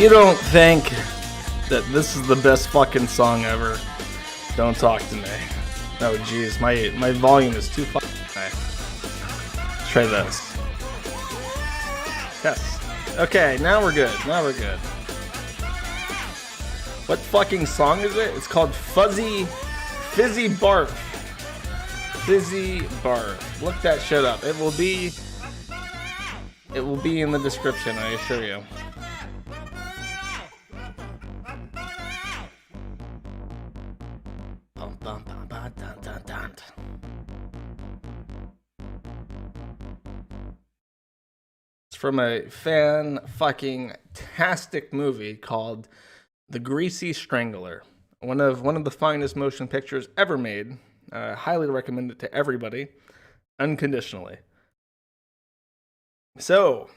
you don't think that this is the best fucking song ever, don't talk to me. Oh jeez, my volume is too fucking high. Let's try this. Yes. Okay, now we're good. Now we're good. What fucking song is it? It's called Fizzy Barf. Fizzy Barf. Look that shit up. It will be in the description, I assure you. It's from a fan-fucking-tastic movie called The Greasy Strangler. One of the finest motion pictures ever made. Highly recommend it to everybody, unconditionally. So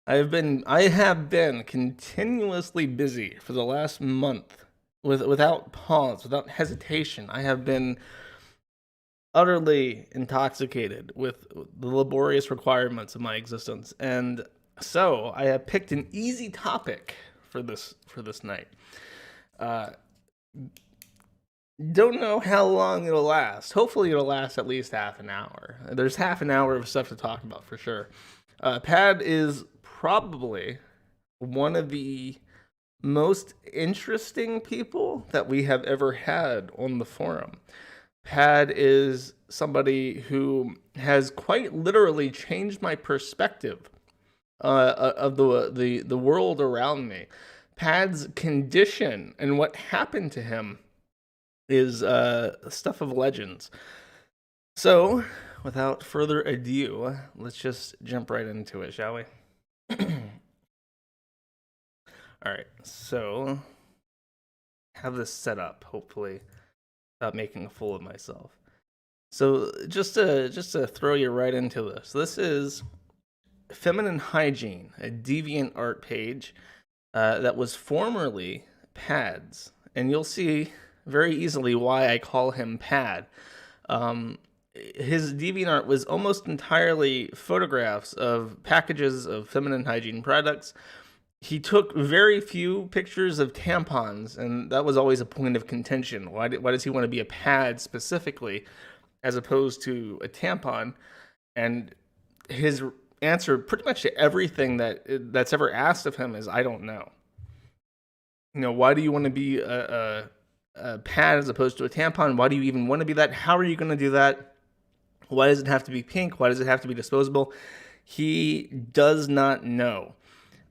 I have been continuously busy for the last month, without pause, without hesitation. I have been utterly intoxicated with the laborious requirements of my existence, and so I have picked an easy topic for this night. Don't know how long it'll last. Hopefully it'll last at least half an hour. There's half an hour of stuff to talk about for sure. Pad is probably one of the most interesting people that we have ever had on the forum. Pad is somebody who has quite literally changed my perspective of the world around me. Pad's condition and what happened to him is stuff of legends. So, without further ado, let's just jump right into it, shall we? Alright, so have this set up, hopefully, without making a fool of myself. So, just to throw you right into this. This is Feminine Hygiene, a DeviantArt page that was formerly Pad's. And you'll see very easily why I call him Pad. His DeviantArt was almost entirely photographs of packages of feminine hygiene products. He took very few pictures of tampons, and that was always a point of contention. Why does he want to be a Pad specifically, as opposed to a tampon? And his answer pretty much to everything that's ever asked of him is, I don't know. You know, why do you want to be a Pad as opposed to a tampon? Why do you even want to be that? How are you going to do that? Why does it have to be pink? Why does it have to be disposable? He does not know.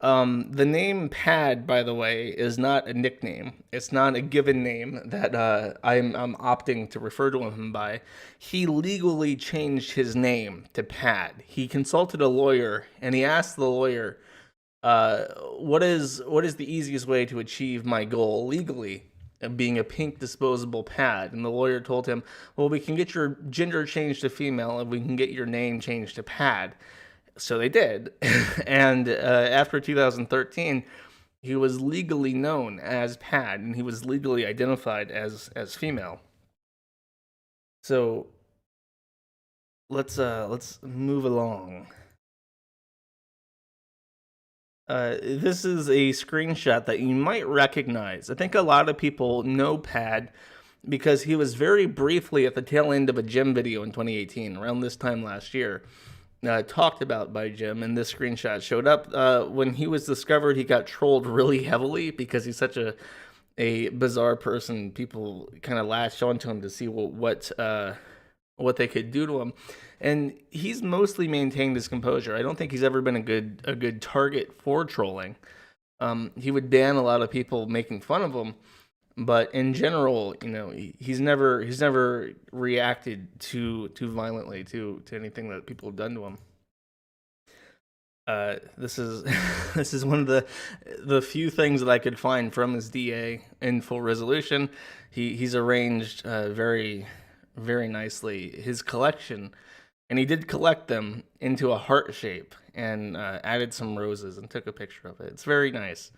The name Pad, by the way, is not a nickname. It's not a given name that I'm opting to refer to him by. He legally changed his name to Pad. He consulted a lawyer, and he asked the lawyer, what is the easiest way to achieve my goal legally of being a pink disposable Pad? And the lawyer told him, well, we can get your gender changed to female, and we can get your name changed to Pad. So they did. And after 2013, he was legally known as Pad, and he was legally identified as female. So let's move along. This is a screenshot that you might recognize. I think a lot of people know Pad because he was very briefly at the tail end of a Jim video in 2018, around this time last year. Talked about by Jim, and this screenshot showed up. When he was discovered, he got trolled really heavily because he's such a bizarre person. People kind of latched onto him to see what they could do to him, and he's mostly maintained his composure. I don't think he's ever been a good target for trolling. He would ban a lot of people making fun of him, but in general, you know, he's never reacted too violently to anything that people have done to him. This is one of the few things that I could find from his DA in full resolution. He's arranged very, very nicely his collection, and he did collect them into a heart shape and added some roses and took a picture of it. It's very nice,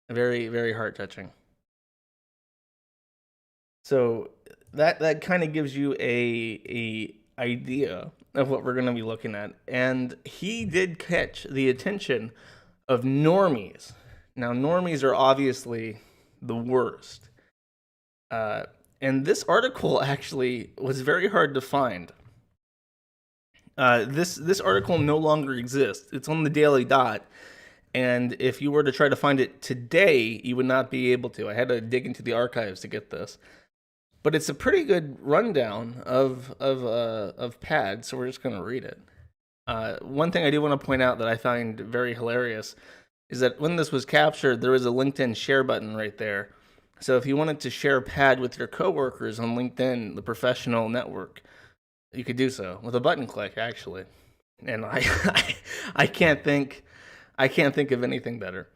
very, very heart touching. So that kind of gives you a idea of what we're going to be looking at. And he did catch the attention of normies. Now, normies are obviously the worst. And this article actually was very hard to find. This article no longer exists. It's on the Daily Dot. And if you were to try to find it today, you would not be able to. I had to dig into the archives to get this. But it's a pretty good rundown of pads, so we're just going to read it. One thing I do want to point out that I find very hilarious is that when this was captured, there was a LinkedIn share button right there. So if you wanted to share a pad with your coworkers on LinkedIn, the professional network, you could do so with a button click, actually. And I can't think of anything better.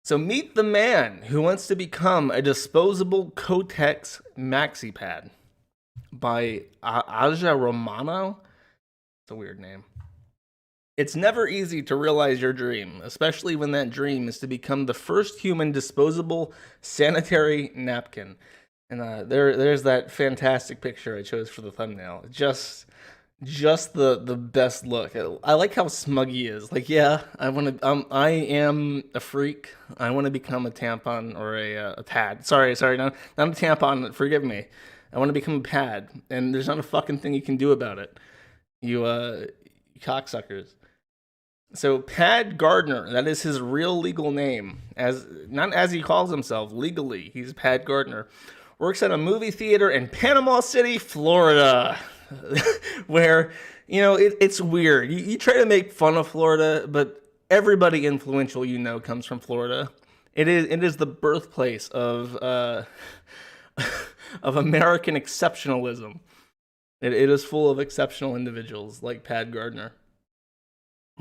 So meet the man who wants to become a disposable Kotex maxi pad by Aja Romano. It's a weird name. It's never easy to realize your dream, especially when that dream is to become the first human disposable sanitary napkin. And there's that fantastic picture I chose for the thumbnail. Just the best look. I like how smug he is. Like, yeah, I am a freak. I want to become a tampon or a pad. Sorry, not a tampon. Forgive me. I want to become a pad, and there's not a fucking thing you can do about it. You cocksuckers. So Pad Gardner, that is his real legal name, not as he calls himself legally. He's Pad Gardner. Works at a movie theater in Panama City, Florida, where, it's weird. You try to make fun of Florida, but everybody influential comes from Florida. It is the birthplace of American exceptionalism. It is full of exceptional individuals like Pad Gardner.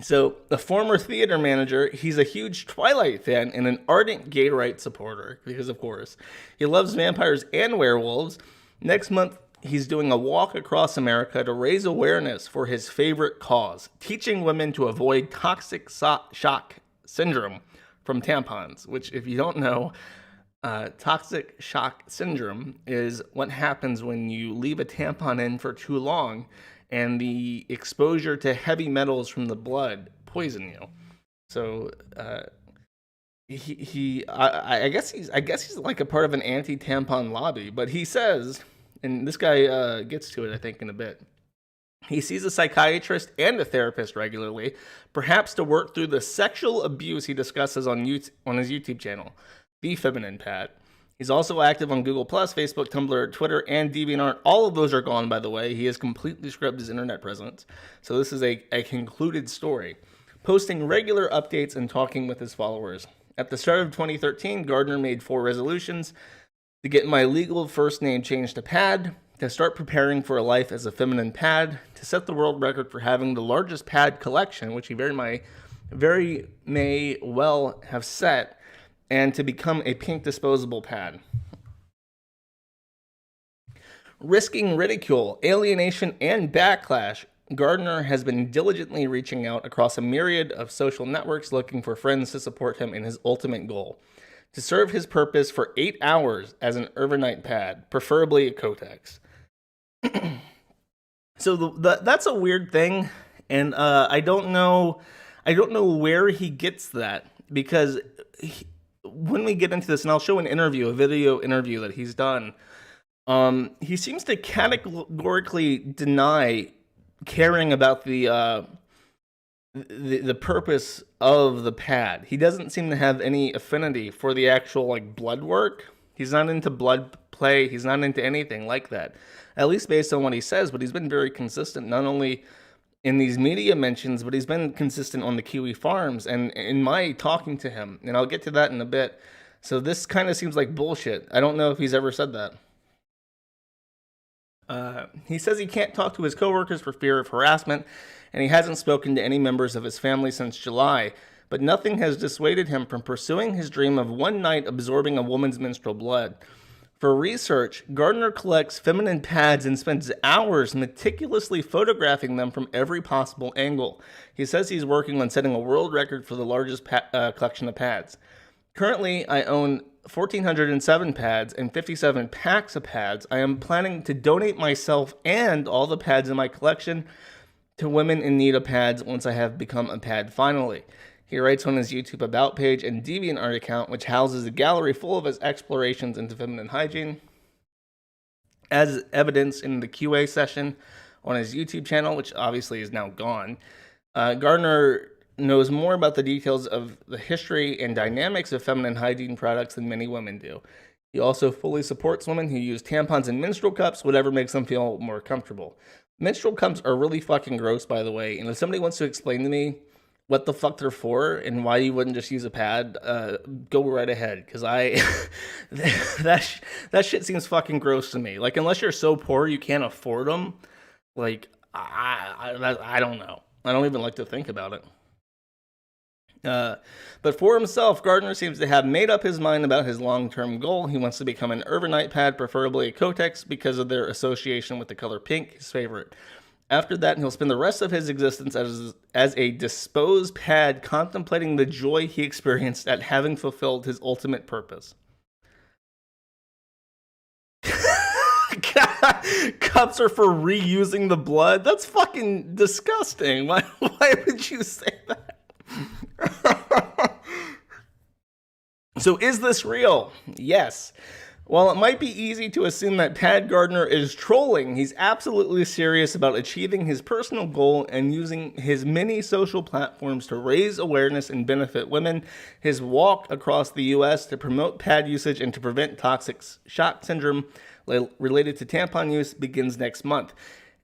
So, a former theater manager, he's a huge Twilight fan and an ardent gay rights supporter, because of course, he loves vampires and werewolves. Next month, he's doing a walk across America to raise awareness for his favorite cause, teaching women to avoid toxic shock syndrome from tampons, which, if you don't know, toxic shock syndrome is what happens when you leave a tampon in for too long and the exposure to heavy metals from the blood poison you. So I guess he's like a part of an anti-tampon lobby, but he says, and this guy gets to it, I think, in a bit. He sees a psychiatrist and a therapist regularly, perhaps to work through the sexual abuse he discusses on his YouTube channel, The Feminine Pad. He's also active on Google+, Facebook, Tumblr, Twitter, and DeviantArt. All of those are gone, by the way. He has completely scrubbed his internet presence. So this is a concluded story. Posting regular updates and talking with his followers. At the start of 2013, Gardner made 4 resolutions: to get my legal first name changed to Pad, to start preparing for a life as a feminine pad, to set the world record for having the largest pad collection, which he very may well have set, and to become a pink disposable pad. Risking ridicule, alienation, and backlash, Gardner has been diligently reaching out across a myriad of social networks looking for friends to support him in his ultimate goal: to serve his purpose for 8 hours as an overnight pad, preferably a Kotex. So that's a weird thing, and I don't know where he gets that, because when we get into this, and I'll show a video interview that he's done, he seems to categorically deny caring about the purpose of the pad. He doesn't seem to have any affinity for the actual blood work. He's not into blood play. He's not into anything like that, at least based on what he says. But he's been very consistent, not only in these media mentions, but he's been consistent on the Kiwi farms and in my talking to him, and I'll get to that in a bit. So this kind of seems like bullshit. I don't know if he's ever said that. He says he can't talk to his coworkers for fear of harassment, and he hasn't spoken to any members of his family since July, but nothing has dissuaded him from pursuing his dream of one night absorbing a woman's menstrual blood. For research, Gardner collects feminine pads and spends hours meticulously photographing them from every possible angle. He says he's working on setting a world record for the largest collection of pads. Currently, I own 1,407 pads and 57 packs of pads. I am planning to donate myself and all the pads in my collection to women in need of pads once I have become a pad finally. He writes on his YouTube About page and DeviantArt account, which houses a gallery full of his explorations into feminine hygiene, as evidenced in the QA session on his YouTube channel, which obviously is now gone. Gardner knows more about the details of the history and dynamics of feminine hygiene products than many women do. He also fully supports women who use tampons and menstrual cups, whatever makes them feel more comfortable. Menstrual cups are really fucking gross, by the way, and if somebody wants to explain to me what the fuck they're for and why you wouldn't just use a pad, go right ahead, because that shit seems fucking gross to me. Like, unless you're so poor you can't afford them, like, I don't know. I don't even like to think about it. But for himself, Gardner seems to have made up his mind about his long-term goal. He wants to become an Urbanite pad, preferably a Kotex, because of their association with the color pink, his favorite. After that, he'll spend the rest of his existence as a disposed pad, contemplating the joy he experienced at having fulfilled his ultimate purpose. Cups are for reusing the blood? That's fucking disgusting. Why would you say that? So is this real? Yes. While it might be easy to assume that Pad Gardner is trolling, he's absolutely serious about achieving his personal goal and using his many social platforms to raise awareness and benefit women. His walk across the U.S. to promote pad usage and to prevent toxic shock syndrome related to tampon use begins next month.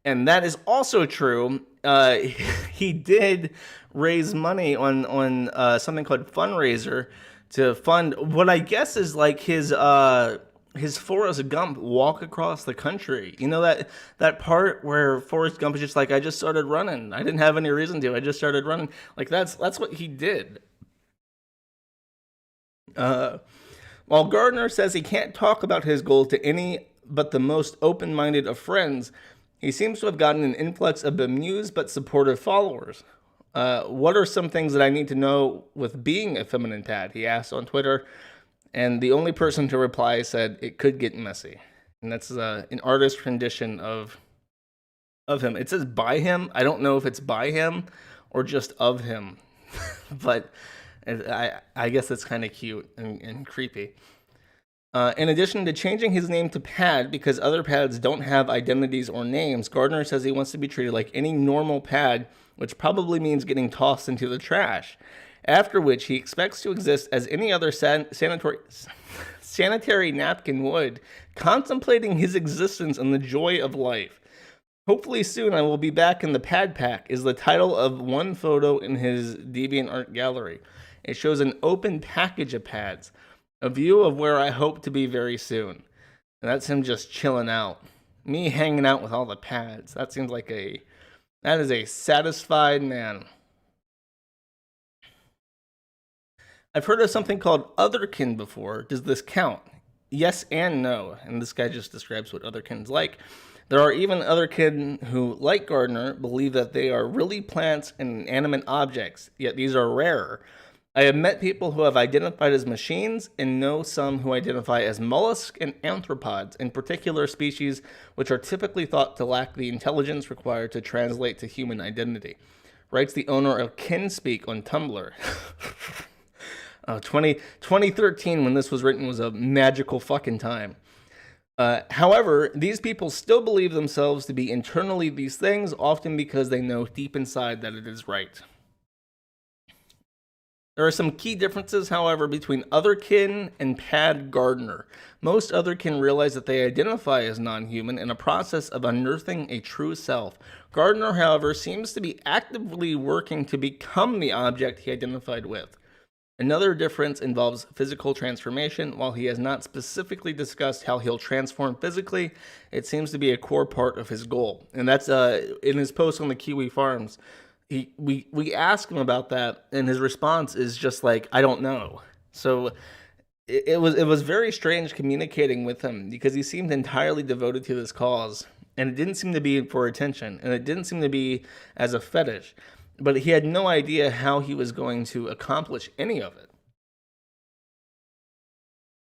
And that is also true. He did raise money on something called Fundraiser to fund what I guess is like his Forrest Gump walk across the country. You know that part where Forrest Gump is just like, I just started running. I didn't have any reason to. I just started running. Like that's what he did. While Gardner says he can't talk about his goal to any but the most open-minded of friends, he seems to have gotten an influx of bemused but supportive followers. What are some things that I need to know with being a feminine pad? He asked on Twitter. And the only person to reply said it could get messy. And that's an artist rendition of him. It says by him. I don't know if it's by him or just of him. But I guess it's kind of cute and creepy. In addition to changing his name to Pad because other pads don't have identities or names, Gardner says he wants to be treated like any normal pad, which probably means getting tossed into the trash. After which he expects to exist as any other sanitary napkin would, contemplating his existence and the joy of life. Hopefully soon I will be back in the Pad Pack is the title of one photo in his DeviantArt gallery. It shows an open package of pads, a view of where I hope to be very soon. And that's him just chilling out. Me hanging out with all the pads. That seems like that is a satisfied man. I've heard of something called otherkin before. Does this count? Yes and no. And this guy just describes what otherkin's like. There are even otherkin who, like Gardner, believe that they are really plants and inanimate objects, yet these are rarer. I have met people who have identified as machines and know some who identify as mollusks and arthropods, in particular species which are typically thought to lack the intelligence required to translate to human identity. Writes the owner of Kinspeak on Tumblr. 2013, when this was written, was a magical fucking time. However, these people still believe themselves to be internally these things, often because they know deep inside that it is right. There are some key differences, however, between otherkin and Pad Gardner. Most otherkin realize that they identify as non-human in a process of unearthing a true self. Gardner, however, seems to be actively working to become the object he identified with. Another difference involves physical transformation. While he has not specifically discussed how he'll transform physically, it seems to be a core part of his goal. And that's in his post on the Kiwi farms. We asked him about that, and his response is just like, I don't know. So it was very strange communicating with him because he seemed entirely devoted to this cause, and it didn't seem to be for attention, and it didn't seem to be as a fetish. But he had no idea how he was going to accomplish any of it.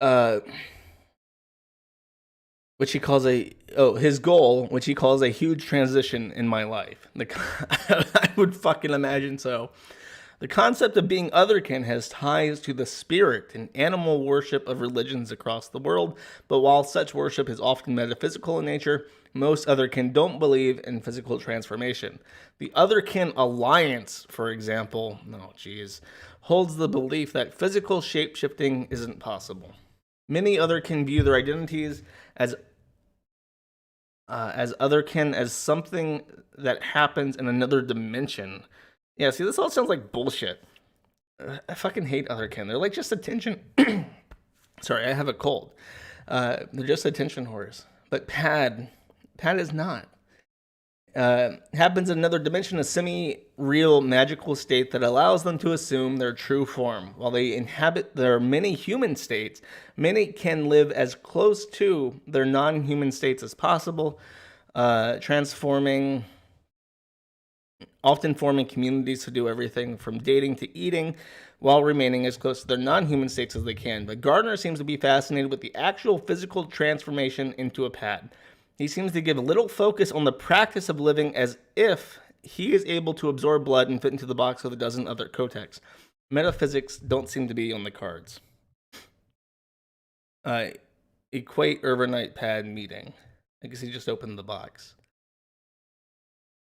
Uh, which he calls his goal, which he calls a huge transition in my life. I would fucking imagine so. The concept of being otherkin has ties to the spirit and animal worship of religions across the world, but while such worship is often metaphysical in nature, most otherkin don't believe in physical transformation. The Otherkin Alliance, for example, holds the belief that physical shape-shifting isn't possible. Many otherkin view their identities as otherkin as something that happens in another dimension. Yeah, see, this all sounds like bullshit. I fucking hate otherkin. They're like just attention. Sorry, I have a cold. They're just attention whores. But Pad is not. Happens in another dimension, a semi-real magical state that allows them to assume their true form. While they inhabit their many human states, many can live as close to their non-human states as possible, often forming communities to do everything from dating to eating, while remaining as close to their non-human states as they can. But Gardner seems to be fascinated with the actual physical transformation into a pad. He seems to give little focus on the practice of living as if he is able to absorb blood and fit into the box with a dozen other Kotex. Metaphysics don't seem to be on the cards. Equate overnight pad meeting. I guess he just opened the box.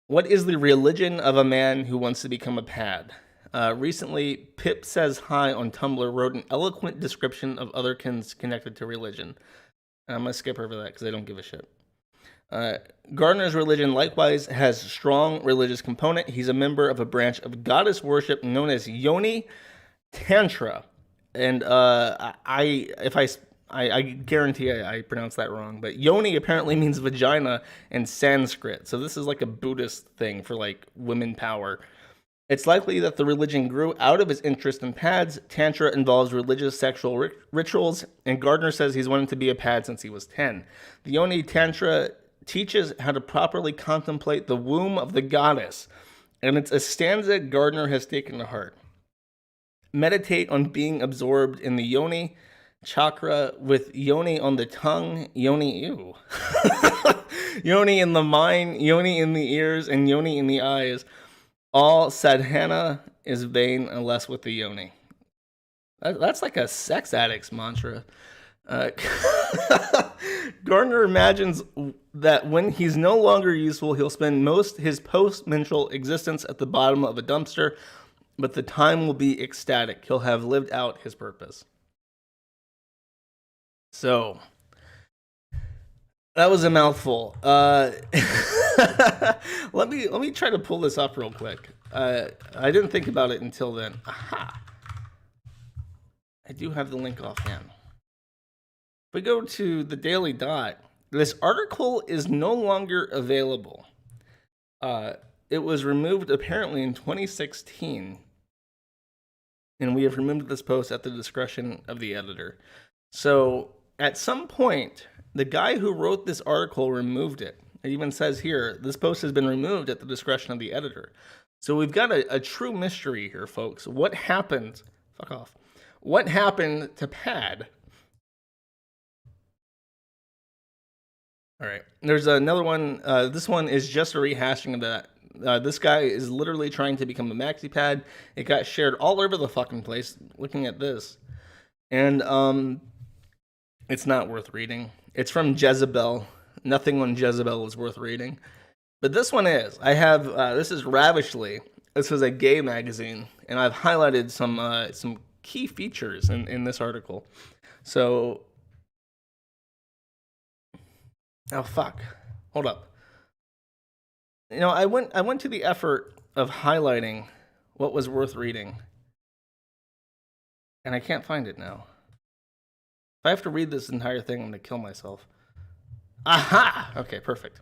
What is the religion of a man who wants to become a pad? Recently, Pip Says Hi on Tumblr wrote an eloquent description of otherkins connected to religion. I'm going to skip over that because I don't give a shit. Gardner's religion likewise has a strong religious component. He's a member of a branch of goddess worship known as Yoni Tantra. And I guarantee I pronounced that wrong, but Yoni apparently means vagina in Sanskrit. So this is like a Buddhist thing for like women power. It's likely that the religion grew out of his interest in pads. Tantra involves religious sexual rituals, and Gardner says he's wanted to be a pad since he was 10. The Yoni Tantra teaches how to properly contemplate the womb of the goddess, and it's a stanza Gardner has taken to heart. Meditate on being absorbed in the Yoni chakra with Yoni on the tongue, Yoni Yoni in the mind, Yoni in the ears, and Yoni in the eyes. All sadhana is vain unless with the Yoni. That's like a sex addict's mantra. Gardner imagines that when he's no longer useful, he'll spend most his post-menstrual existence at the bottom of a dumpster, but the time will be ecstatic. He'll have lived out his purpose. So, that was a mouthful. Let me try to pull this up real quick. I didn't think about it until then. Aha! I do have the link offhand. If we go to the Daily Dot, this article is no longer available. It was removed apparently in 2016, and we have removed this post at the discretion of the editor. So, at some point, the guy who wrote this article removed it. It even says here, this post has been removed at the discretion of the editor. So we've got a true mystery here, folks. What happened? Fuck off. What happened to Pad? All right. There's another one. This one is just a rehashing of that. This guy is literally trying to become a maxi pad. It got shared all over the fucking place. Looking at this. And it's not worth reading. It's from Jezebel. Nothing on Jezebel is worth reading. But this one is. I have, this is Ravishly. This is a gay magazine. And I've highlighted some key features in this article. So, oh fuck. Hold up. You know, I went to the effort of highlighting what was worth reading. And I can't find it now. If I have to read this entire thing, I'm going to kill myself. Aha! Okay, perfect.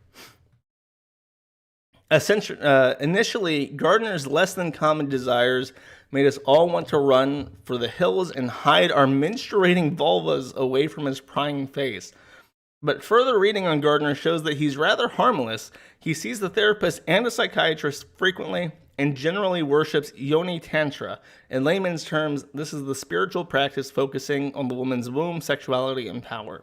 Initially, Gardner's less than common desires made us all want to run for the hills and hide our menstruating vulvas away from his prying face. But further reading on Gardner shows that he's rather harmless. He sees the therapist and a psychiatrist frequently, and generally worships yoni tantra. In layman's terms, this is the spiritual practice focusing on the woman's womb, sexuality, and power.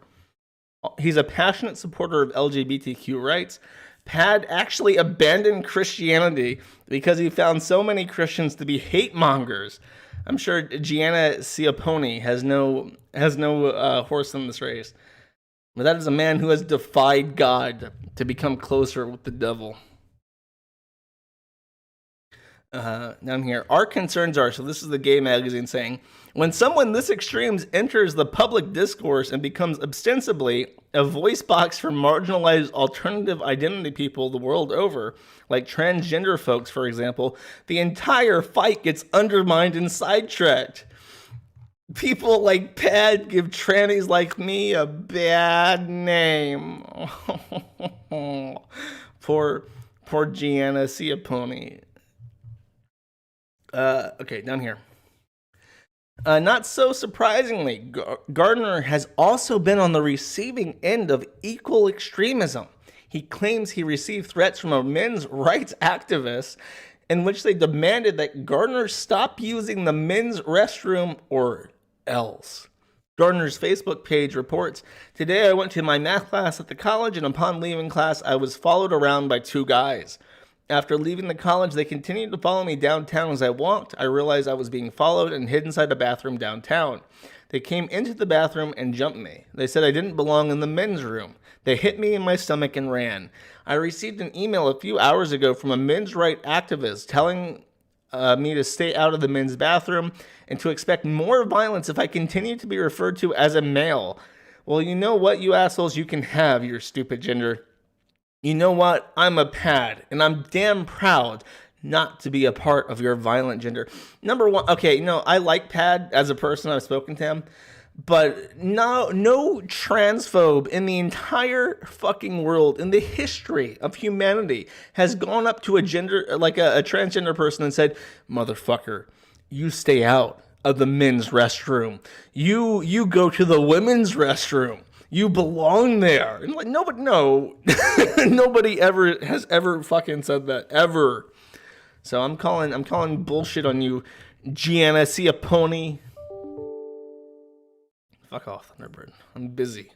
He's a passionate supporter of LGBTQ rights. Pad actually abandoned Christianity because he found so many Christians to be hate mongers. I'm sure Gianna Ciapponi has no horse in this race. But that is a man who has defied God to become closer with the devil. Down here, our concerns are, so this is the gay magazine saying, when someone this extremes enters the public discourse and becomes ostensibly a voice box for marginalized alternative identity people the world over, like transgender folks, for example, the entire fight gets undermined and sidetracked. People like Pad give trannies like me a bad name. Poor Gianna Ciapponi. Okay, down here. Not so surprisingly, Gardner has also been on the receiving end of equal extremism. He claims he received threats from a men's rights activist in which they demanded that Gardner stop using the men's restroom or else. Gardner's Facebook page reports, today I went to my math class at the college, and upon leaving class, I was followed around by two guys. After leaving the college, they continued to follow me downtown as I walked. I realized I was being followed and hid inside a bathroom downtown. They came into the bathroom and jumped me. They said I didn't belong in the men's room. They hit me in my stomach and ran. I received an email a few hours ago from a men's rights activist telling me to stay out of the men's bathroom and to expect more violence if I continue to be referred to as a male. Well, you know what, you assholes, you can have your stupid gender. You know what? I'm a Pad, and I'm damn proud not to be a part of your violent gender. Number one, okay, I like Pad as a person. I've spoken to him. But no transphobe in the entire fucking world, in the history of humanity, has gone up to a transgender person and said, motherfucker, you stay out of the men's restroom. You go to the women's restroom. You belong there. And like nobody ever has ever fucking said that ever. So I'm calling bullshit on you, Gianna Ciapponi. Fuck off, Thunderbird. I'm busy.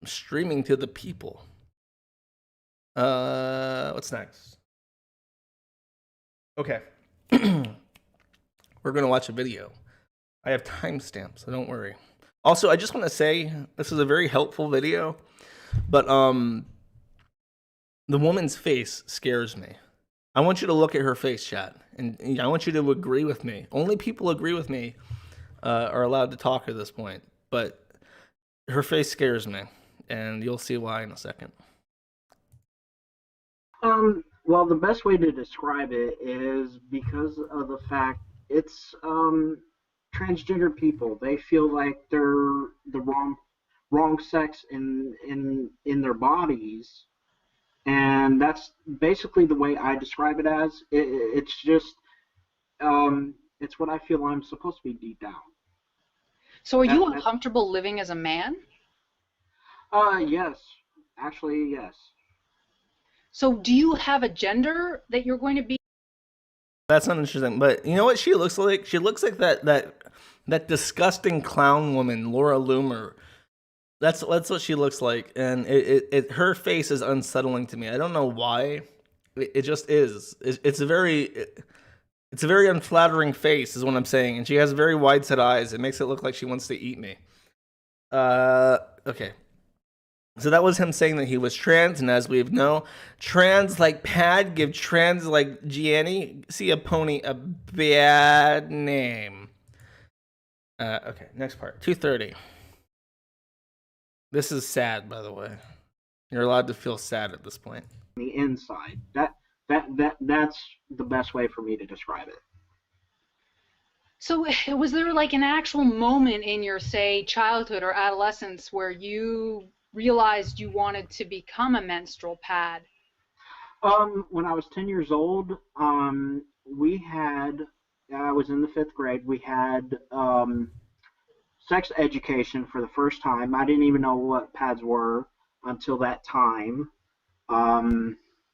I'm streaming to the people. What's next? Okay. We're gonna watch a video. I have timestamps, so don't worry. Also, I just want to say this is a very helpful video, but the woman's face scares me. I want you to look at her face, chat, and I want you to agree with me. Only people agree with me are allowed to talk at this point, but her face scares me, and you'll see why in a second. Well, the best way to describe it is because of the fact it's transgender people. They feel like they're the wrong sex in their bodies, and that's basically the way I describe it as. It's just it's what I feel I'm supposed to be deep down. So, are you uncomfortable living as a man? Yes, actually, yes. So, do you have a gender that you're going to be? That's not interesting, but you know what she looks like? She looks like that disgusting clown woman, Laura Loomer. That's what she looks like, and her face is unsettling to me. I don't know why. It just is. It's a very unflattering face, is what I'm saying, and she has very wide set eyes. It makes it look like she wants to eat me. Okay. So that was him saying that he was trans, and as we know, trans like Pad give trans like Gianni Ciapponi a bad name. Okay, next part. 2:30. This is sad, by the way. You're allowed to feel sad at this point. The inside. That's the best way for me to describe it. So, was there like an actual moment in your, say, childhood or adolescence where you realized you wanted to become a menstrual pad? When I was 10 years old, I was in the 5th grade. We had sex education for the first time. I didn't even know what pads were until that time.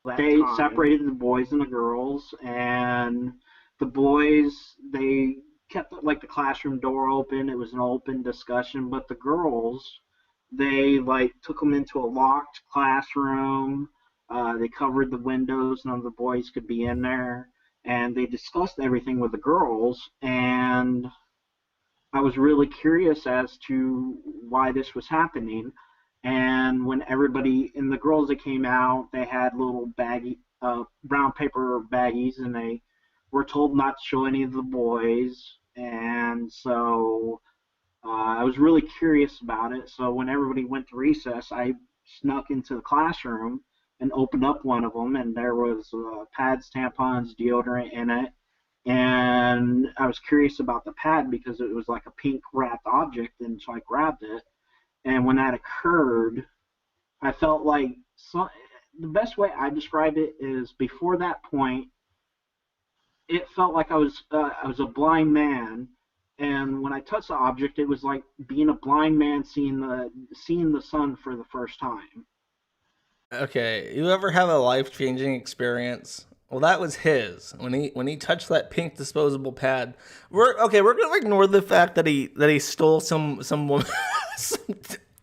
They separated the boys and the girls, and the boys, they kept like the classroom door open. It was an open discussion, but the girls, they like took them into a locked classroom. They covered the windows; none of the boys could be in there, and they discussed everything with the girls. And I was really curious as to why this was happening. And when everybody and the girls that came out, they had little baggy, brown paper baggies, and they were told not to show any of the boys. And so I was really curious about it. So when everybody went to recess, I snuck into the classroom and opened up one of them, and there was pads, tampons, deodorant in it. And I was curious about the pad because it was like a pink wrapped object, and so I grabbed it. And when that occurred, I felt like the best way I describe it is before that point, it felt like I was a blind man, and when I touched the object, it was like being a blind man seeing the sun for the first time. Okay, you ever have a life-changing experience? Well, that was his when he touched that pink disposable pad. We're gonna ignore the fact that he stole some woman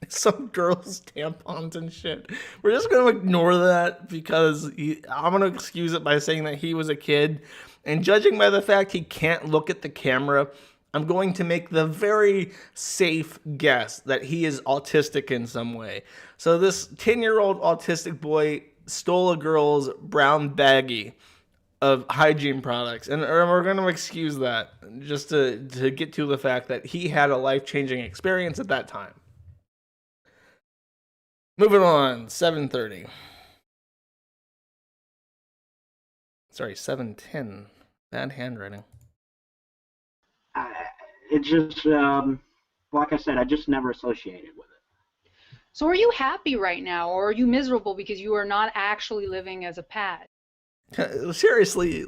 some girls' tampons and shit. We're just gonna ignore that because I'm gonna excuse it by saying that he was a kid, and judging by the fact he can't look at the camera, I'm going to make the very safe guess that he is autistic in some way. So this 10-year-old autistic boy stole a girl's brown baggie of hygiene products, and we're going to excuse that just to get to the fact that he had a life-changing experience at that time. Moving on, 7:30. Sorry, 7:10. Bad handwriting. It just, like I said, I just never associated with it. So are you happy right now, or are you miserable because you are not actually living as a pad? Seriously,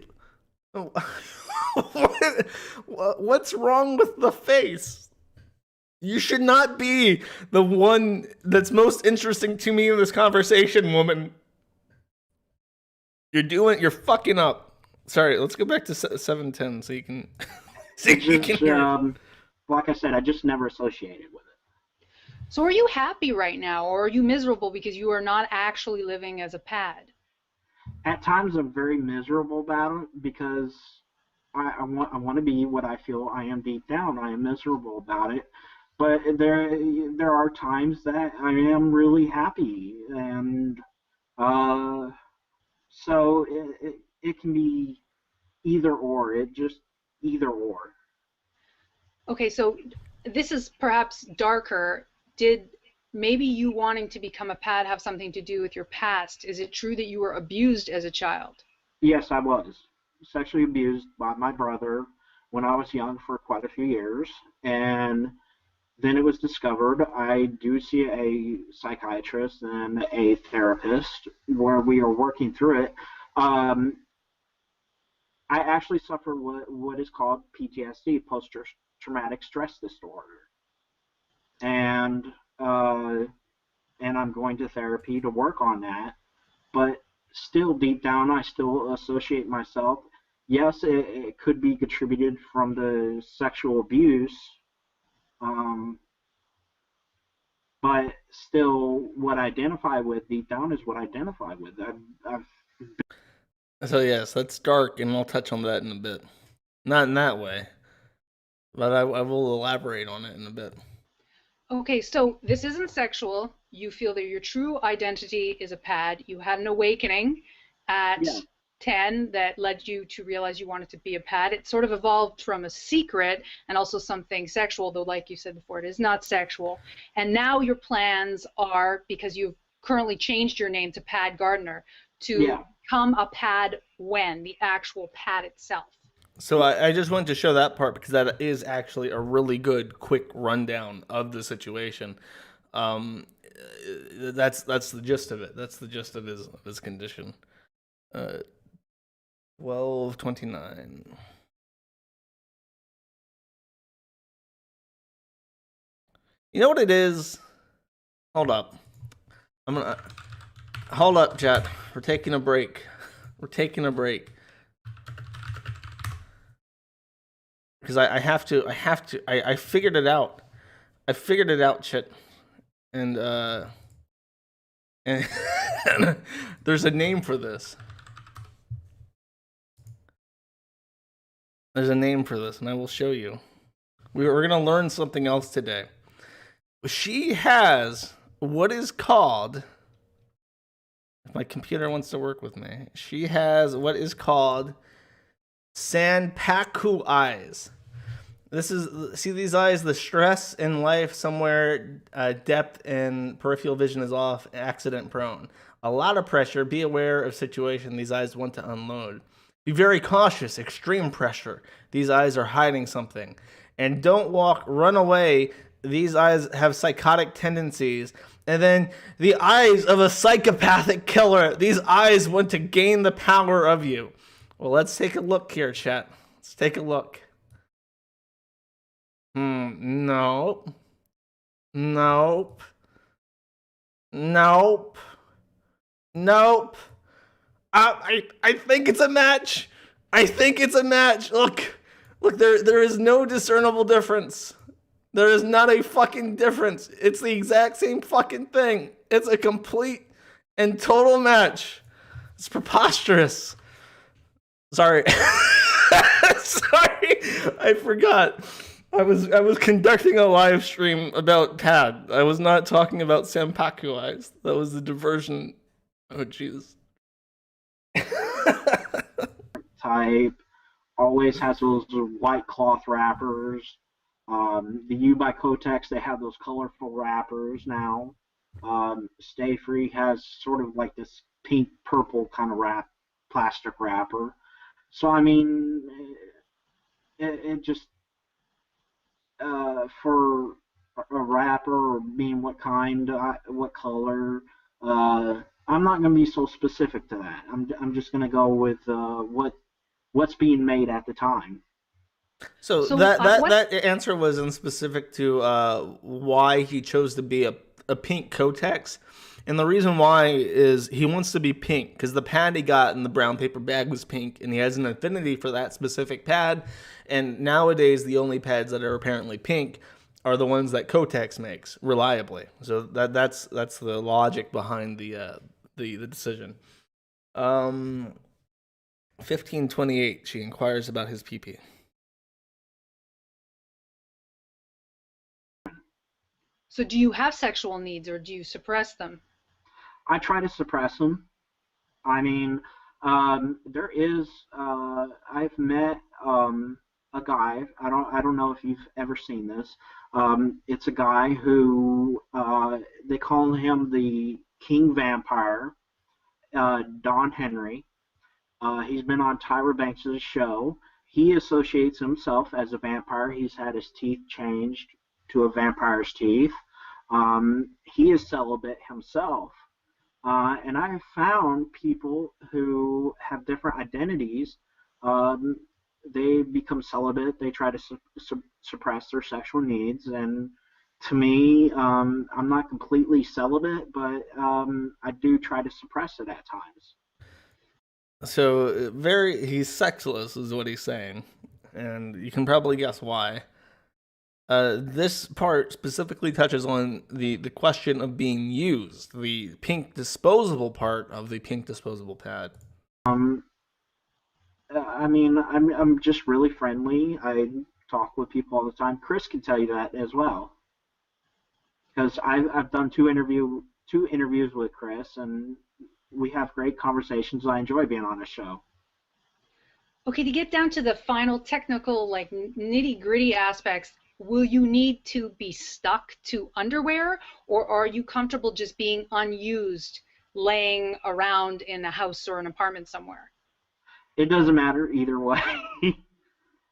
what's wrong with the face? You should not be the one that's most interesting to me in this conversation, woman. You're fucking up. Sorry, let's go back to 7:10 so you can see you can hear. Like I said, I just never associated with it. So are you happy right now, or are you miserable because you are not actually living as a pad? At times, I'm very miserable about it because I want to be what I feel I am deep down. I am miserable about it, but there are times that I am really happy, and uh, so it can be either or. It just either or. Okay, so this is perhaps darker. Did maybe you wanting to become a pad have something to do with your past? Is it true that you were abused as a child? Yes, I was sexually abused by my brother when I was young for quite a few years, and then it was discovered. I do see a psychiatrist and a therapist where we are working through it. Um, I actually suffer what is called PTSD, post-traumatic stress disorder, and uh, and I'm going to therapy to work on that. But still, deep down, I still associate myself. Yes, it could be contributed from the sexual abuse, um, but still, what I identify with deep down is what I identify with. I've So yes, that's dark, and I'll touch on that in a bit. Not in that way, but I will elaborate on it in a bit. Okay, so this isn't sexual. You feel that your true identity is a pad. You had an awakening at Yeah, 10 that led you to realize you wanted to be a pad. It sort of evolved from a secret and also something sexual, though, like you said before, it is not sexual. And now your plans are, because you've currently changed your name to Pad Gardner, to yeah. become a pad when, the actual pad itself. So I just wanted to show that part because that is actually a really good quick rundown of the situation. Um, that's the gist of it. That's the gist of his condition. 12:29. You know what it is? Hold up. I'm gonna. Hold up, chat. We're taking a break. We're taking a break. Because I have to. I figured it out. I figured it out, chat. And and there's a name for this. There's a name for this, and I will show you. We're gonna learn something else today. She has what is called, if my computer wants to work with me, she has what is called Sanpaku eyes. This is, see these eyes, the stress in life somewhere, depth and peripheral vision is off, accident prone. A lot of pressure, be aware of situation these eyes want to unload. Be very cautious, extreme pressure. These eyes are hiding something. And don't walk, run away. These eyes have psychotic tendencies. And then the eyes of a psychopathic killer. These eyes want to gain the power of you. Well, let's take a look here, chat. Let's take a look. Nope. Nope. Nope. Nope. I think it's a match. I think it's a match. Look, there is no discernible difference. There is not a fucking difference. It's the exact same fucking thing. It's a complete and total match. It's preposterous. Sorry. Sorry. I forgot. I was conducting a live stream about pad. I was not talking about Sanpaku eyes. That was the diversion. Oh Jesus. Type always has those white cloth wrappers. The U by Kotex, they have those colorful wrappers now. Stay Free has sort of like this pink purple kind of plastic wrapper. So I mean, it just for a wrapper, being what kind, what color. I'm not going to be so specific to that. I'm just going to go with what's being made at the time. So that answer wasn't specific to why he chose to be a pink Kotex. And the reason why is he wants to be pink because the pad he got in the brown paper bag was pink, and he has an affinity for that specific pad. And nowadays, the only pads that are apparently pink are the ones that Kotex makes reliably. So that's the logic behind the decision. 1528. She inquires about his PP. So do you have sexual needs or do you suppress them? I try to suppress them. I mean, there is. I've met a guy. I don't know if you've ever seen this. It's a guy who they call him the King Vampire, Don Henry. He's been on Tyra Banks' show. He associates himself as a vampire. He's had his teeth changed to a vampire's teeth. He is celibate himself. And I have found people who have different identities. They become celibate. They try to suppress their sexual needs. And to me, I'm not completely celibate, but I do try to suppress it at times. So he's sexless is what he's saying, and you can probably guess why. This part specifically touches on the question of being used, the pink disposable part of the pink disposable pad. I mean, I'm just really friendly. I talk with people all the time. Chris can tell you that as well, because I've done two interviews with Chris, and we have great conversations. I enjoy being on a show. Okay, to get down to the final technical, like nitty-gritty aspects, will you need to be stuck to underwear, or are you comfortable just being unused, laying around in a house or an apartment somewhere? It doesn't matter either way.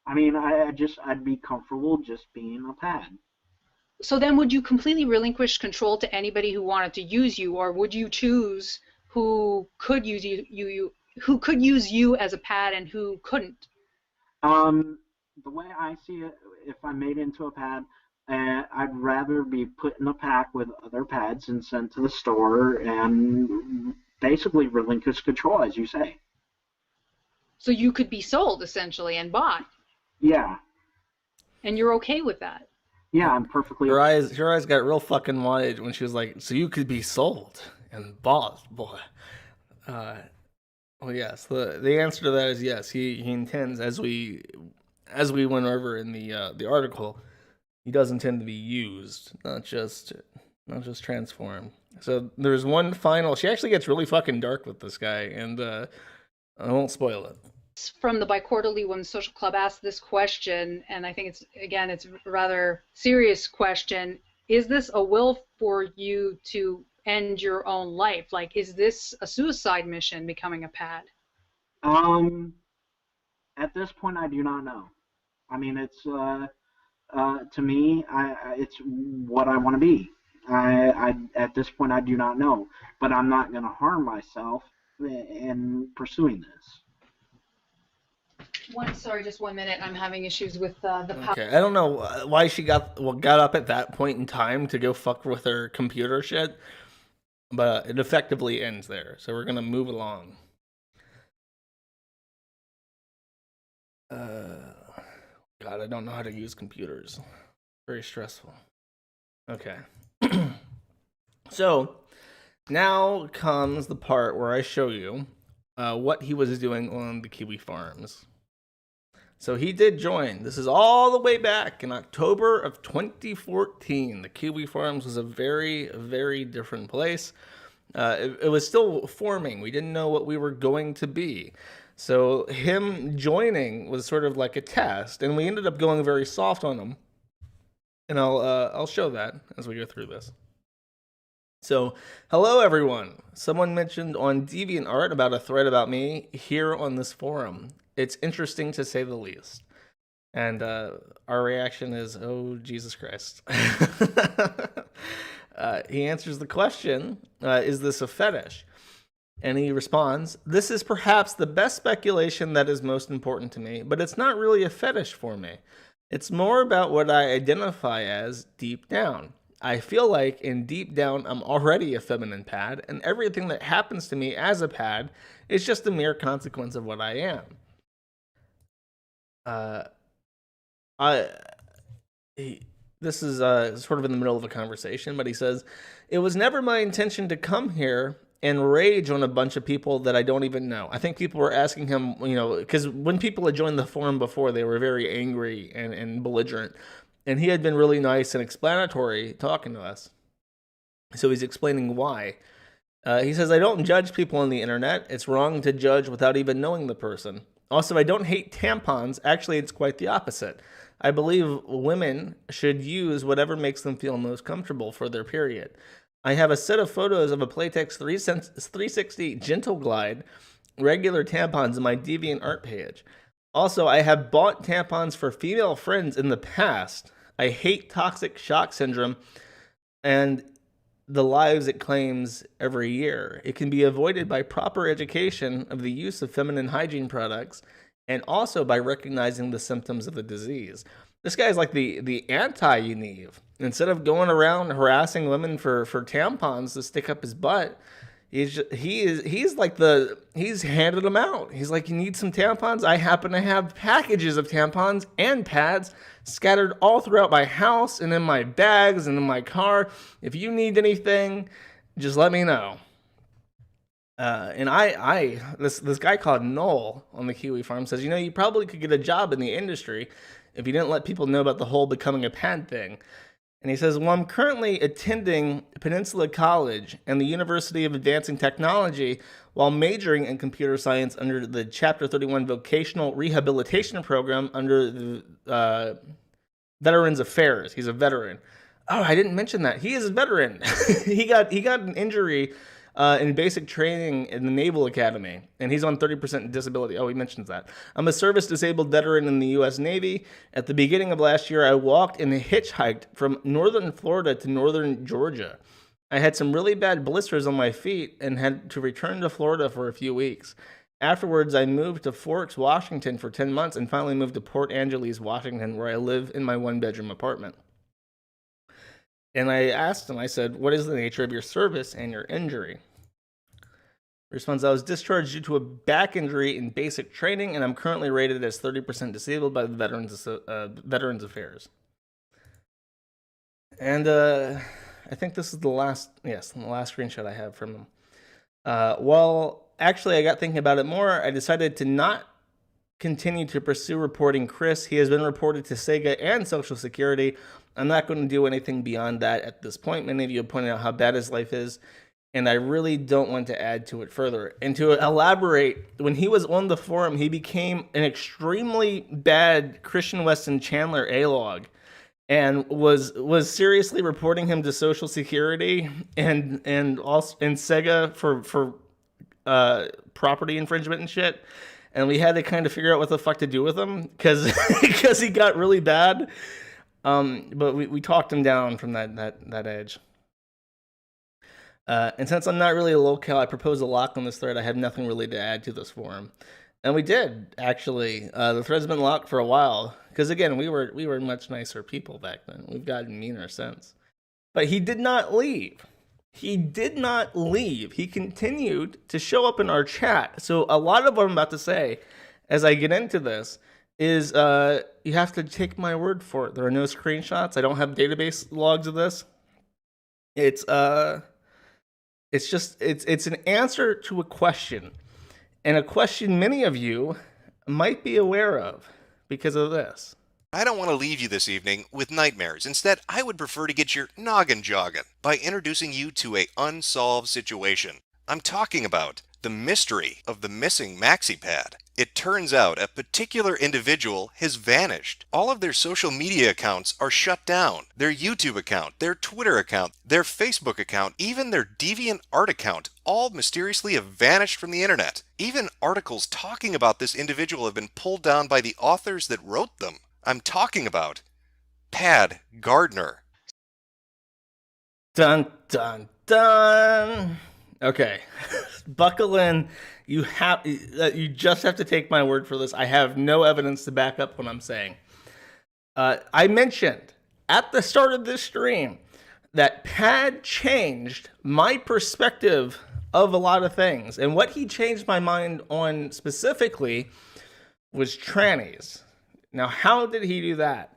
I mean, I'd be comfortable just being a pad. So then would you completely relinquish control to anybody who wanted to use you, or would you choose who could use who could use you as a pad and who couldn't? The way I see it, if I'm made into a pad, I'd rather be put in a pack with other pads and sent to the store and basically relinquish control, as you say. So you could be sold essentially and bought, Yeah, and you're okay with that. yeah, I'm perfectly. Her eyes got real fucking wide when she was like, "So you could be sold and bought, boy." Well, yes. The answer to that is yes. He intends, as we went over in the article, he does intend to be used, not just transformed. So there's one final. She actually gets really fucking dark with this guy, and I won't spoil it. From the Biquarterly Women's Social Club asked this question, and I think it's a rather serious question. Is this a will for you to end your own life? Like, is this a suicide mission, becoming a pad? At this point, I do not know. I mean, it's to me, it's what I want to be. At this point, I do not know, but I'm not going to harm myself in pursuing this. Just 1 minute. I'm having issues with the power. Okay, I don't know why she got up at that point in time to go fuck with her computer shit, but it effectively ends there. So we're gonna move along. God, I don't know how to use computers. Very stressful. Okay. So now comes the part where I show you what he was doing on the Kiwi farms. So he did join. This is all the way back in October of 2014. The Kiwi Farms was a very, very different place. It was still forming. We didn't know what we were going to be. So him joining was sort of like a test, and we ended up going very soft on him. And I'll show that as we go through this. So, hello everyone. Someone mentioned on DeviantArt about a thread about me here on this forum. It's interesting to say the least. And our reaction is, oh, Jesus Christ. He answers the question, is this a fetish? And he responds, this is perhaps the best speculation that is most important to me, but it's not really a fetish for me. It's more about what I identify as deep down. I feel like in deep down, I'm already a feminine pad, and everything that happens to me as a pad is just a mere consequence of what I am. This is sort of in the middle of a conversation, but he says, it was never my intention to come here and rage on a bunch of people that I don't even know. I think people were asking him, because when people had joined the forum before, they were very angry and belligerent. And he had been really nice and explanatory talking to us. So he's explaining why. He says, I don't judge people on the internet. It's wrong to judge without even knowing the person. Also, I don't hate tampons. Actually, it's quite the opposite. I believe women should use whatever makes them feel most comfortable for their period. I have a set of photos of a Playtex 360 Gentle Glide regular tampons in my DeviantArt page. Also, I have bought tampons for female friends in the past. I hate toxic shock syndrome and the lives it claims every year. It can be avoided by proper education of the use of feminine hygiene products and also by recognizing the symptoms of the disease. This guy's like the anti-Unive. Instead of going around harassing women for tampons to stick up his butt, he's handed them out. He's like, you need some tampons? I happen to have packages of tampons and pads scattered all throughout my house and in my bags and in my car. If you need anything, just let me know. And this guy called Noel on the Kiwi farm says, you probably could get a job in the industry if you didn't let people know about the whole becoming a pad thing. And he says, well, I'm currently attending Peninsula College and the University of Advancing Technology while majoring in computer science under the Chapter 31 Vocational Rehabilitation Program under the Veterans Affairs. He's a veteran. Oh, I didn't mention that. He is a veteran. he got an injury in basic training in the Naval Academy, and he's on 30% disability. Oh, he mentions that. I'm a service-disabled veteran in the U.S. Navy. At the beginning of last year, I walked and hitchhiked from northern Florida to northern Georgia. I had some really bad blisters on my feet and had to return to Florida for a few weeks. Afterwards, I moved to Forks, Washington for 10 months and finally moved to Port Angeles, Washington, where I live in my one-bedroom apartment. And I asked him, I said, what is the nature of your service and your injury? Response: I was discharged due to a back injury in basic training, and I'm currently rated as 30% disabled by the Veterans Affairs. And I think this is the last screenshot I have from him. Well, actually, I got thinking about it more. I decided to not continue to pursue reporting Chris. He has been reported to Sega and Social Security. I'm not going to do anything beyond that at this point. Many of you have pointed out how bad his life is, and I really don't want to add to it further. And to elaborate, when he was on the forum, he became an extremely bad Christian Weston Chandler A-log, and was seriously reporting him to Social Security and Sega for property infringement and shit. And we had to kind of figure out what the fuck to do with him because he got really bad. But we talked him down from that edge. And since I'm not really a locale, I proposed a lock on this thread. I have nothing really to add to this forum. And we did, actually. The thread's been locked for a while. Because again, we were much nicer people back then. We've gotten meaner since. But he did not leave. He did not leave. He continued to show up in our chat. So a lot of what I'm about to say, as I get into this, is you have to take my word for it. There are no screenshots. I don't have database logs of this. It's an answer to a question, and a question many of you might be aware of because of this. I don't want to leave you this evening with nightmares. Instead, I would prefer to get your noggin jogging by introducing you to a unsolved situation. I'm talking about the mystery of the missing maxi pad. It turns out a particular individual has vanished. All of their social media accounts are shut down. Their YouTube account, their Twitter account, their Facebook account, even their DeviantArt account, all mysteriously have vanished from the internet. Even articles talking about this individual have been pulled down by the authors that wrote them. I'm talking about Pad Gardner. Dun, dun, dun. Okay, buckle in. You just have to take my word for this. I have no evidence to back up what I'm saying. I mentioned at the start of this stream that Pad changed my perspective of a lot of things. And what he changed my mind on specifically was trannies. Now, how did he do that?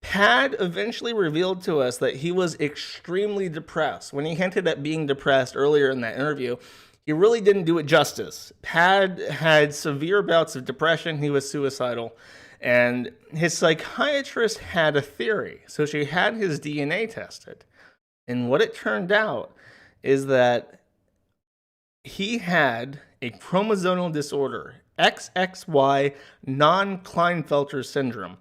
Pad eventually revealed to us that he was extremely depressed. When he hinted at being depressed earlier in that interview, he really didn't do it justice. Pad had severe bouts of depression. He was suicidal. And his psychiatrist had a theory. So she had his DNA tested. And what it turned out is that he had a chromosomal disorder, XXY non-Klinefelter syndrome.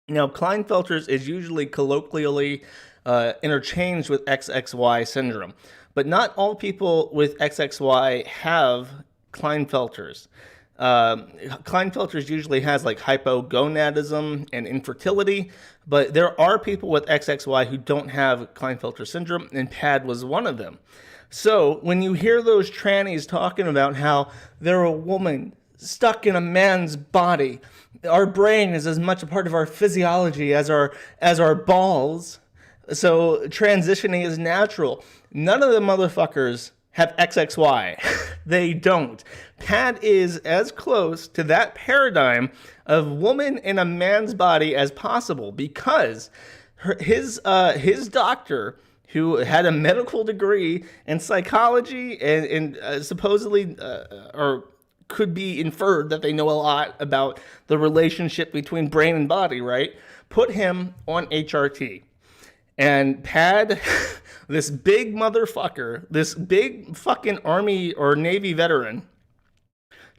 Now, Klinefelter's is usually colloquially interchanged with XXY syndrome, but not all people with XXY have Klinefelter's. Klinefelter's usually has like hypogonadism and infertility, but there are people with XXY who don't have Klinefelter syndrome, and Pad was one of them. So when you hear those trannies talking about how they're a woman stuck in a man's body, our brain is as much a part of our physiology as our balls, so transitioning is natural. None of the motherfuckers have XXY. They don't. Pad is as close to that paradigm of woman in a man's body as possible because his doctor, who had a medical degree in psychology and supposedly or could be inferred that they know a lot about the relationship between brain and body, right? Put him on HRT. And Pad, this big motherfucker, this big fucking Army or Navy veteran,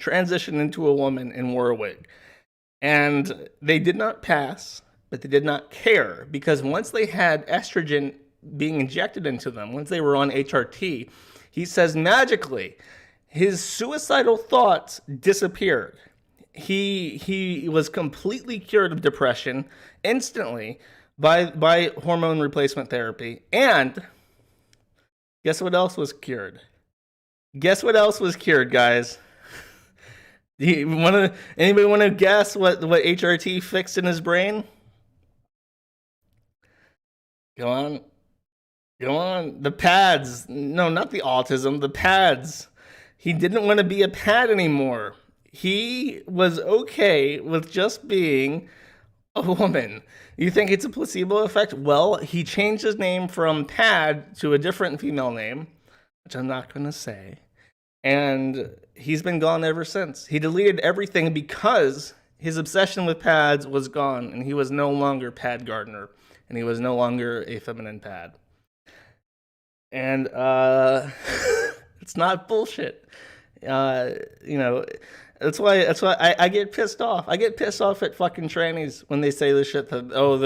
transitioned into a woman and wore a wig. And they did not pass, but they did not care, because once they had estrogen being injected into them, once they were on HRT, he says magically, his suicidal thoughts disappeared. He was completely cured of depression instantly by hormone replacement therapy. And guess what else was cured? Guess what else was cured, guys? Anybody want to guess what HRT fixed in his brain? Go on. The pads. No, not the autism. The pads. He didn't want to be a pad anymore. He was okay with just being a woman. You think it's a placebo effect? Well, he changed his name from Pad to a different female name, which I'm not going to say. And he's been gone ever since. He deleted everything because his obsession with pads was gone, and he was no longer Pad Gardner, and he was no longer a feminine pad. And it's not bullshit. You know, that's why I get pissed off. I get pissed off at fucking trannies when they say this shit that, oh,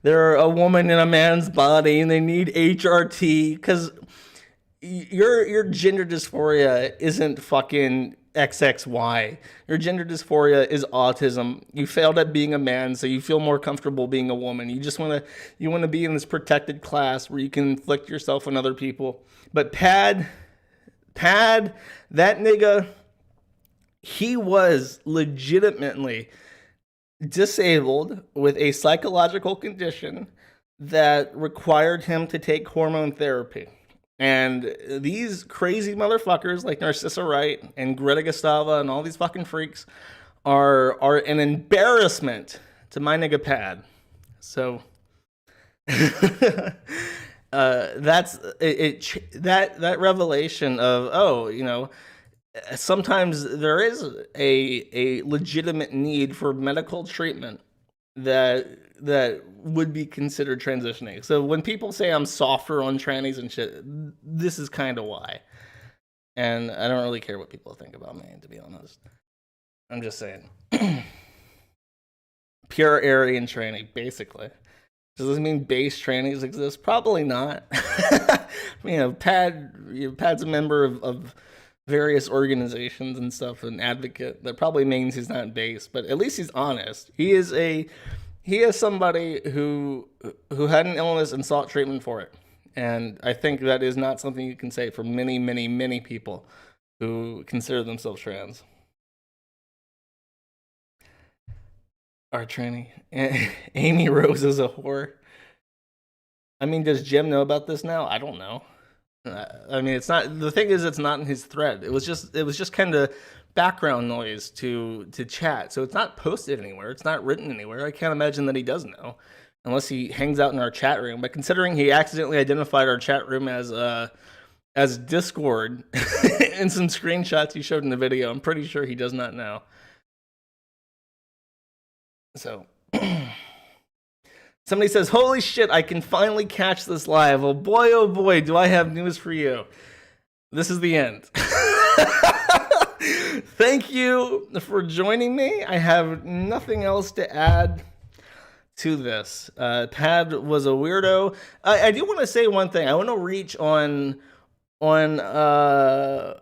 they're a woman in a man's body and they need HRT, because your gender dysphoria isn't fucking XXY. Your gender dysphoria is autism. You failed at being a man, so you feel more comfortable being a woman. You just want to be in this protected class where you can inflict yourself on other people. But Pad, that nigga, he was legitimately disabled with a psychological condition that required him to take hormone therapy. And these crazy motherfuckers like Narcissa Wright and Greta Gustava and all these fucking freaks are an embarrassment to my nigga Pad. So that's it. That revelation of, oh, you know, sometimes there is a legitimate need for medical treatment that would be considered transitioning. So when people say I'm softer on trannies and shit, this is kind of why. And I don't really care what people think about me, to be honest. I'm just saying. Pure Aryan tranny, basically. Does this mean base trannies exist? Probably not. You know, Pad's a member of various organizations and stuff, an advocate. That probably means he's not base, but at least he's honest. He is somebody who had an illness and sought treatment for it. And I think that is not something you can say for many, many, many people who consider themselves trans. Our tranny. Amy Rose is a whore. I mean, does Jim know about this now? I don't know. I mean, it's not, the thing is, it's not in his thread. It was just kind of background noise to chat. So it's not posted anywhere. It's not written anywhere. I can't imagine that he does know, unless he hangs out in our chat room. But considering he accidentally identified our chat room as Discord in some screenshots he showed in the video, I'm pretty sure he does not know. So somebody says, holy shit, I can finally catch this live. Oh boy, do I have news for you. This is the end. Thank you for joining me. I have nothing else to add to this. Pad was a weirdo. I do want to say one thing. I want to reach on on a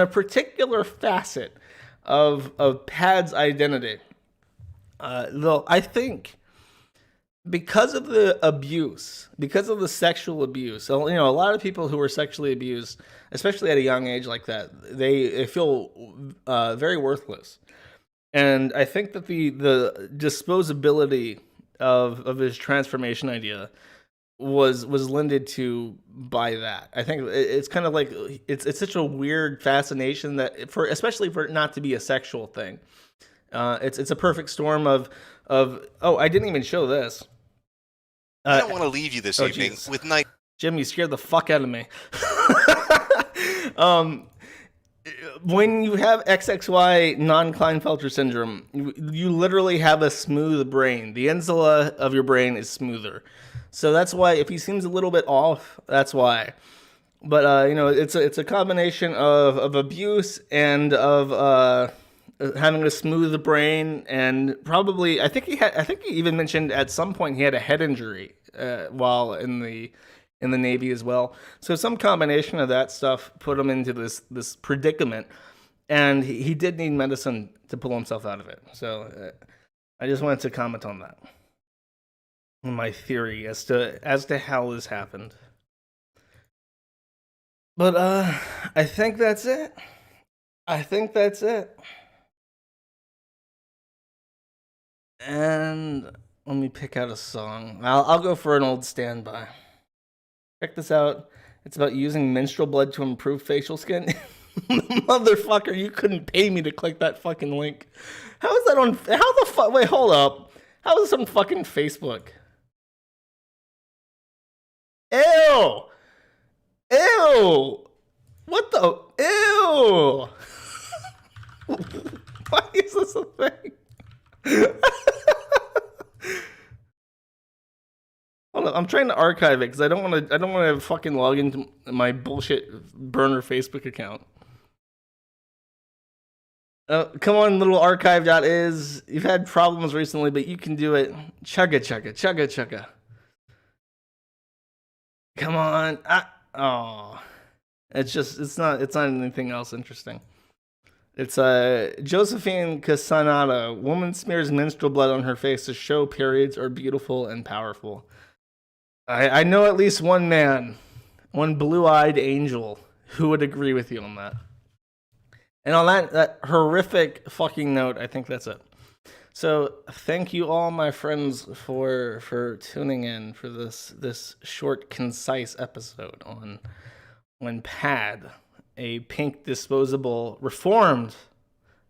particular facet of Pad's identity. Though I think because of the abuse, because of the sexual abuse, so, you know, a lot of people who are sexually abused, especially at a young age like that, they feel very worthless. And I think that the disposability of his transformation idea was lended to by that. I think it's kind of like it's such a weird fascination that especially for it not to be a sexual thing. It's a perfect storm of oh, I didn't even show this. I don't want to leave you this evening with night. Jim, you scared the fuck out of me. When you have XXY non-Klinefelter syndrome, you literally have a smooth brain. The insula of your brain is smoother. So that's why if he seems a little bit off, that's why. But you know, it's a combination of abuse and of having a smooth brain, and probably I think he even mentioned at some point he had a head injury while in the Navy as well. So some combination of that stuff put him into this predicament, and he did need medicine to pull himself out of it. So I just wanted to comment on that. My theory as to how this happened. But I think that's it. And let me pick out a song. I'll go for an old standby. Check this out. It's about using menstrual blood to improve facial skin. Motherfucker, you couldn't pay me to click that fucking link. How is that on? How the fuck? Wait, hold up. How is this on fucking Facebook? Ew! Ew! What the? Ew! Why is this a thing? Hold on, I'm trying to archive it because I don't want to fucking log into my bullshit burner Facebook account. Come on, little archive.is. You've had problems recently, but you can do it. Chugga chugga chugga chugga. Come on. It's not anything else interesting. It's Josephine Casanata. Woman smears menstrual blood on her face to show periods are beautiful and powerful. I know at least one man, one blue-eyed angel, who would agree with you on that. And on that horrific fucking note, I think that's it. So thank you all, my friends, for tuning in for this short, concise episode on when Pad, a pink disposable reformed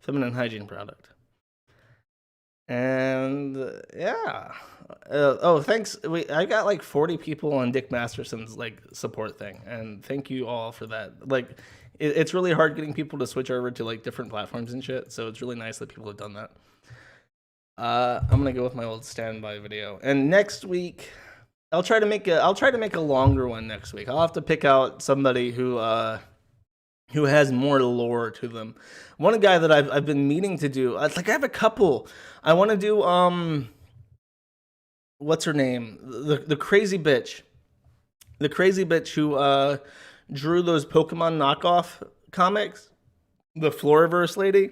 feminine hygiene product. And yeah. Thanks. I got like 40 people on Dick Masterson's like support thing, and thank you all for that. Like, it's really hard getting people to switch over to like different platforms and shit. So it's really nice that people have done that. I'm gonna go with my old standby video, and next week I'll try to make a longer one next week. I'll have to pick out somebody who has more lore to them. One guy that I've been meaning to do. I have a couple. I want to do what's her name? The crazy bitch. The crazy bitch who drew those Pokemon knockoff comics. The Floriverse lady.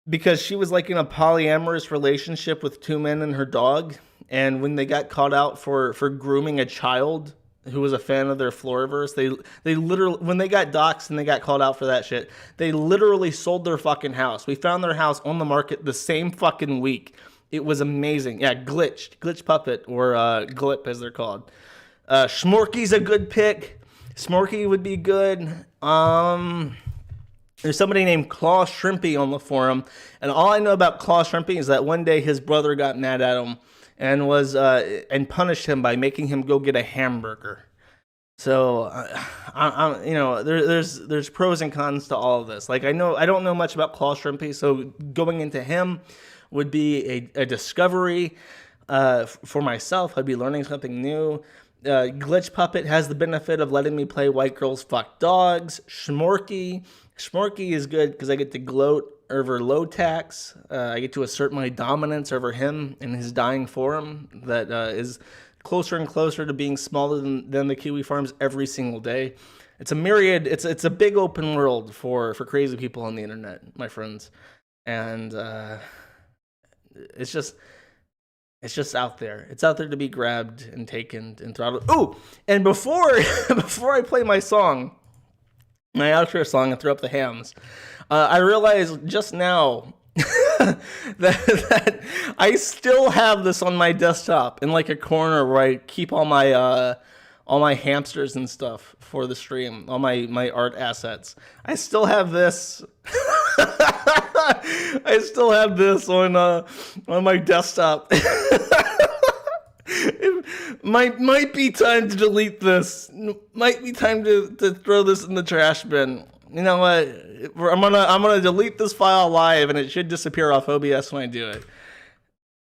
Because she was like in a polyamorous relationship with two men and her dog. And when they got caught out for grooming a child who was a fan of their Floriverse, they literally, when they got doxxed and they got called out for that shit, they literally sold their fucking house. We found their house on the market the same fucking week. It was amazing. Yeah, Glitch Puppet, or Glip as they're called. Schmorky's a good pick. Smorky would be good. There's somebody named Claw Shrimpy on the forum, and all I know about Claw Shrimpy is that one day his brother got mad at him and and punished him by making him go get a hamburger. So, there's pros and cons to all of this. Like, I don't know much about Claw Shrimpy, so going into him would be a discovery for myself. I'd be learning something new. Glitch Puppet has the benefit of letting me play White Girls Fuck Dogs. Schmorky is good because I get to gloat over Lotax. I get to assert my dominance over him in his dying forum that is closer and closer to being smaller than the Kiwi farms every single day. It's a myriad. It's a big open world for crazy people on the internet, my friends, and it's just out there. It's out there to be grabbed and taken and throttled. Oh, and before I play my song, my outro song, and throw up the hams, I realized just now that I still have this on my desktop in like a corner where I keep all my hamsters and stuff for the stream, all my art assets. I still have this. I still have this on my desktop. It might be time to delete this. Might be time to throw this in the trash bin. You know what? I'm gonna delete this file live, and it should disappear off OBS when I do it.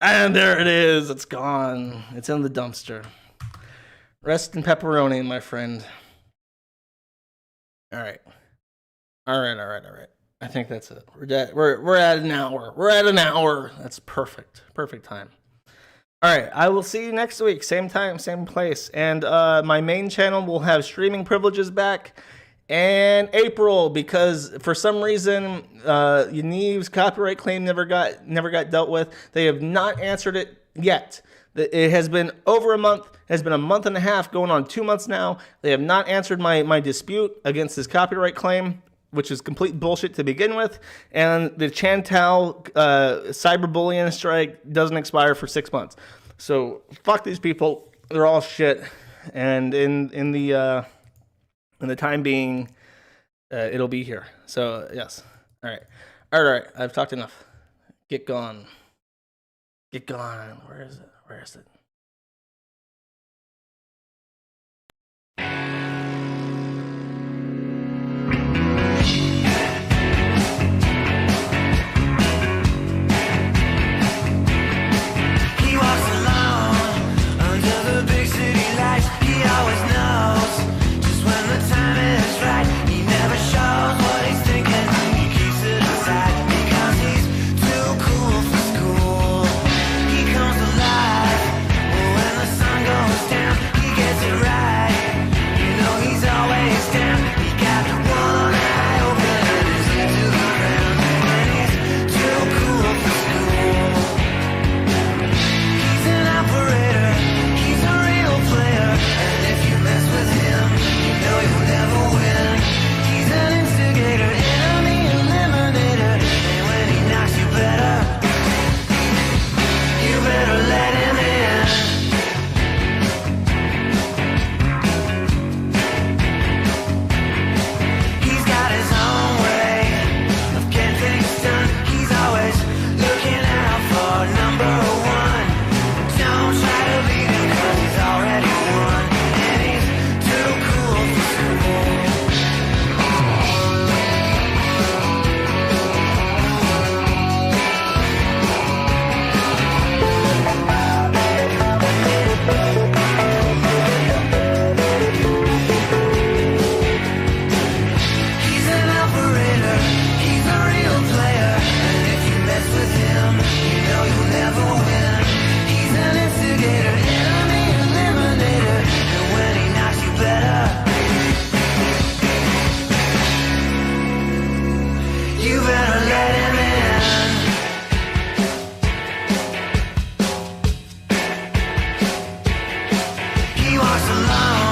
And there it is. It's gone. It's in the dumpster. Rest in pepperoni, my friend. All right. I think that's it. We're at an hour. That's perfect. Perfect time. All right. I will see you next week. Same time, same place. And my main channel will have streaming privileges back in April because for some reason Yanive's copyright claim never got dealt with. They have not answered it yet. It has been over a month. It has been a month and a half, going on 2 months now. They have not answered my dispute against his copyright claim, which is complete bullshit to begin with. And the Chantal cyberbullying strike doesn't expire for 6 months. So fuck these people. They're all shit. And in the And the time being, it'll be here. So, yes. All right. All right. I've talked enough. Get gone. Get gone. Where is it? Where is it? He walks alone under the big city lights. He always knows just when the time is right. He never shows what he's thinking. He keeps it inside because he's too cool for school. He comes alive when the sun goes down. He gets it right. You know he's always down. He got one eye open and his ear to the ground. And he's too cool for school. He's an operator, he's a real player, and if you mess with him, you know you'll never win. He's an instigator, enemy eliminator, and when he knocks you better let him in. He's got his own way of getting things done. He's always looking out for number one. Don't try to beat him 'cause he's already won. And he's too cool for school. He's an operator, he's a real player, and if you mess with him, you know you'll never win. He's an instigator, enemy eliminator, and when he knocks you better let him in. He walks alone